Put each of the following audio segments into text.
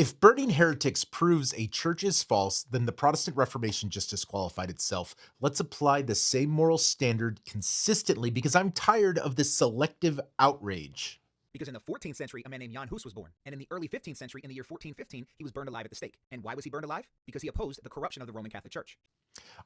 If burning heretics proves a church is false, then the Protestant Reformation just disqualified itself. Let's apply the same moral standard consistently because I'm tired of this selective outrage. Because in the 14th century, a man named Jan Hus was born. And in the early 15th century, in the year 1415, he was burned alive at the stake. And why was he burned alive? Because he opposed the corruption of the Roman Catholic Church.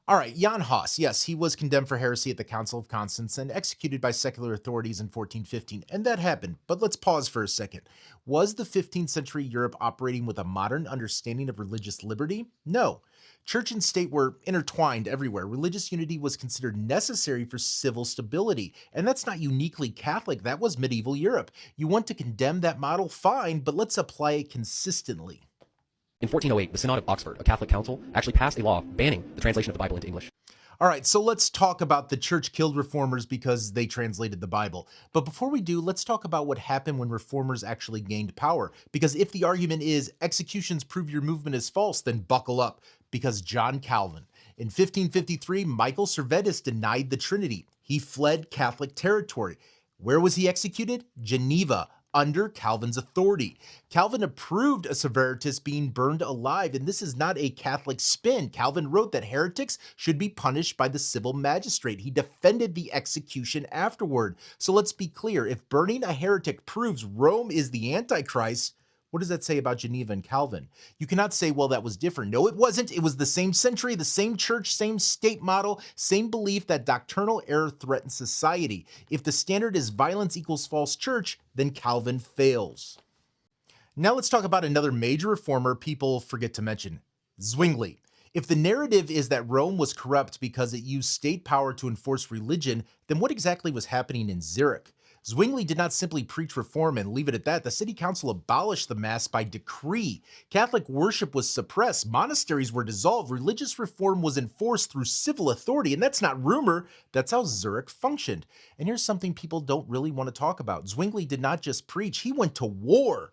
All right, Jan Hus, yes, he was condemned for heresy at the Council of Constance and executed by secular authorities in 1415, and that happened. But let's pause for a second. Was the 15th century Europe operating with a modern understanding of religious liberty? No. Church and state were intertwined everywhere. Religious unity was considered necessary for civil stability, and that's not uniquely Catholic. That was medieval Europe. You want to condemn that model? Fine, but let's apply it consistently. In 1408, the Synod of Oxford, a Catholic council, actually passed a law banning the translation of the Bible into English. All right, so let's talk about the church killed reformers because they translated the Bible. But before we do, let's talk about what happened when reformers actually gained power. Because if the argument is executions prove your movement is false, then buckle up. Because John Calvin, in 1553, Michael Servetus denied the Trinity. He fled Catholic territory. Where was he executed? Geneva, under Calvin's authority. Calvin approved of Servetus being burned alive, and this is not a Catholic spin. Calvin wrote that heretics should be punished by the civil magistrate. He defended the execution afterward. So let's be clear, if burning a heretic proves Rome is the Antichrist, what does that say about Geneva and Calvin? You cannot say, well, that was different. No, it wasn't. It was the same century, the same church, same state model, same belief that doctrinal error threatens society. If the standard is violence equals false church, then Calvin fails. Now let's talk about another major reformer people forget to mention, Zwingli. If the narrative is that Rome was corrupt because it used state power to enforce religion, then what exactly was happening in Zurich? Zwingli did not simply preach reform and leave it at that. The city council abolished the mass by decree. Catholic worship was suppressed. Monasteries were dissolved. Religious reform was enforced through civil authority. And that's not rumor. That's how Zurich functioned. And here's something people don't really want to talk about. Zwingli did not just preach. He went to war.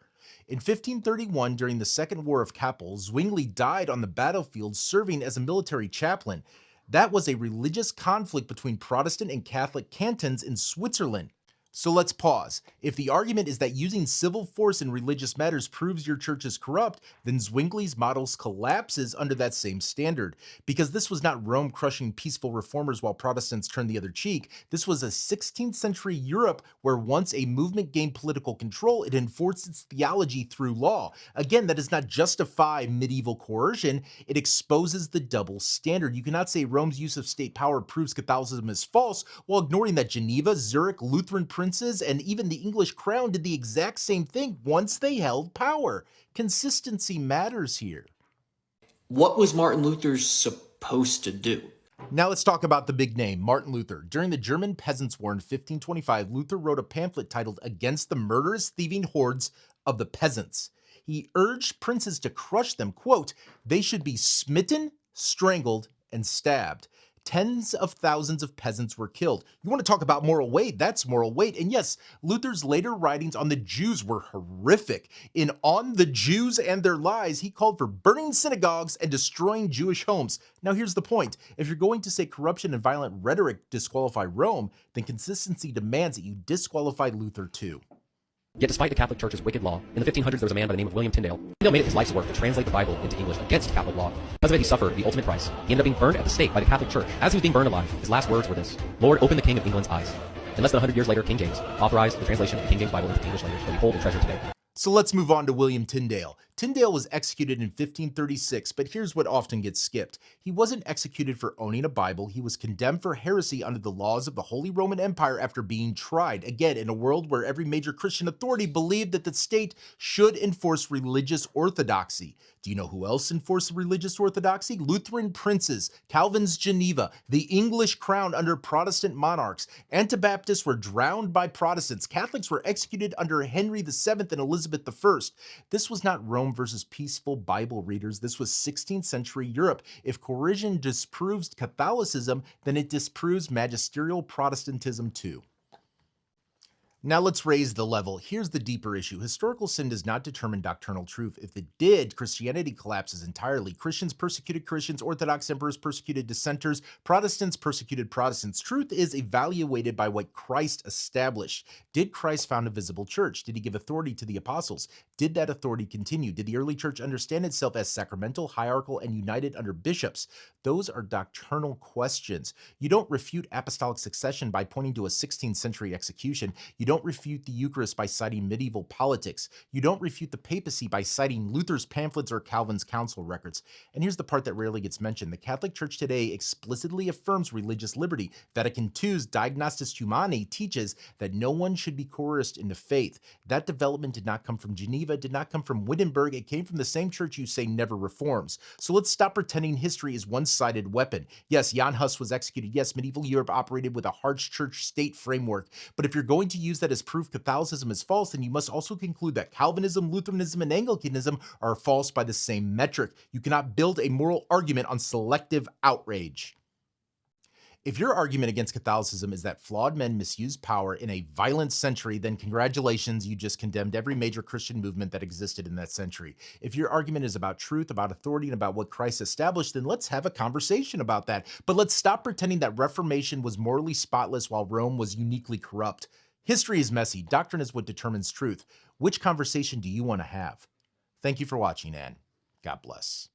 In 1531, during the Second War of Kappel, Zwingli died on the battlefield serving as a military chaplain. That was a religious conflict between Protestant and Catholic cantons in Switzerland. So let's pause. If the argument is that using civil force in religious matters proves your church is corrupt, then Zwingli's model collapses under that same standard. Because this was not Rome crushing peaceful reformers while Protestants turned the other cheek. This was a 16th century Europe where once a movement gained political control, it enforced its theology through law. Again, that does not justify medieval coercion. It exposes the double standard. You cannot say Rome's use of state power proves Catholicism is false while ignoring that Geneva, Zurich, Lutheran princes, and even the English crown did the exact same thing once they held power. Consistency matters here. What was Martin Luther supposed to do? Now let's talk about the big name, Martin Luther. During the German Peasants' War in 1525, Luther wrote a pamphlet titled Against the Murderous Thieving Hordes of the Peasants. He urged princes to crush them, quote, they should be smitten, strangled, and stabbed. Tens of thousands of peasants were killed. You want to talk about moral weight? That's moral weight. And yes, Luther's later writings on the Jews were horrific. In On the Jews and Their Lies, he called for burning synagogues and destroying Jewish homes. Now here's the point. If you're going to say corruption and violent rhetoric disqualify Rome, then consistency demands that you disqualify Luther too. Yet despite the Catholic Church's wicked law, in the 1500s there was a man by the name of William Tyndale. Tyndale made it his life's work to translate the Bible into English against Catholic law. Because of it, he suffered the ultimate price. He ended up being burned at the stake by the Catholic Church. As he was being burned alive, his last words were this: Lord, open the King of England's eyes. And less than 100 years later, King James authorized the translation of the King James Bible into English language that we hold and treasure today. So let's move on to William Tyndale. Tyndale was executed in 1536, but here's what often gets skipped. He wasn't executed for owning a Bible. He was condemned for heresy under the laws of the Holy Roman Empire after being tried. Again, in a world where every major Christian authority believed that the state should enforce religious orthodoxy. Do you know who else enforced religious orthodoxy? Lutheran princes, Calvin's Geneva, the English crown under Protestant monarchs. Anabaptists were drowned by Protestants. Catholics were executed under Henry VII and Elizabeth I. This was not Rome versus peaceful Bible readers. This was 16th century Europe. If coercion disproves Catholicism, then it disproves magisterial Protestantism too. Now let's raise the level. Here's the deeper issue. Historical sin does not determine doctrinal truth. If it did, Christianity collapses entirely. Christians persecuted Christians, Orthodox emperors persecuted dissenters, Protestants persecuted Protestants. Truth is evaluated by what Christ established. Did Christ found a visible church? Did he give authority to the apostles? Did that authority continue? Did the early church understand itself as sacramental, hierarchical, and united under bishops? Those are doctrinal questions. You don't refute apostolic succession by pointing to a 16th century execution. You don't refute the Eucharist by citing medieval politics. You don't refute the papacy by citing Luther's pamphlets or Calvin's council records. And here's the part that rarely gets mentioned. The Catholic Church today explicitly affirms religious liberty. Vatican II's Diagnostis Humanae teaches that no one should be coerced into faith. That development did not come from Geneva, did not come from Wittenberg. It came from the same church you say never reforms. So let's stop pretending history is one-sided weapon. Yes, Jan Hus was executed. Yes, medieval Europe operated with a harsh church-state framework. But if you're going to use that as proof Catholicism is false, then you must also conclude that Calvinism, Lutheranism, and Anglicanism are false by the same metric. You cannot build a moral argument on selective outrage. If your argument against Catholicism is that flawed men misuse power in a violent century, then congratulations, you just condemned every major Christian movement that existed in that century. If your argument is about truth, about authority, and about what Christ established, then let's have a conversation about that. But let's stop pretending that Reformation was morally spotless while Rome was uniquely corrupt. History is messy. Doctrine is what determines truth. Which conversation do you want to have? Thank you for watching, and God bless.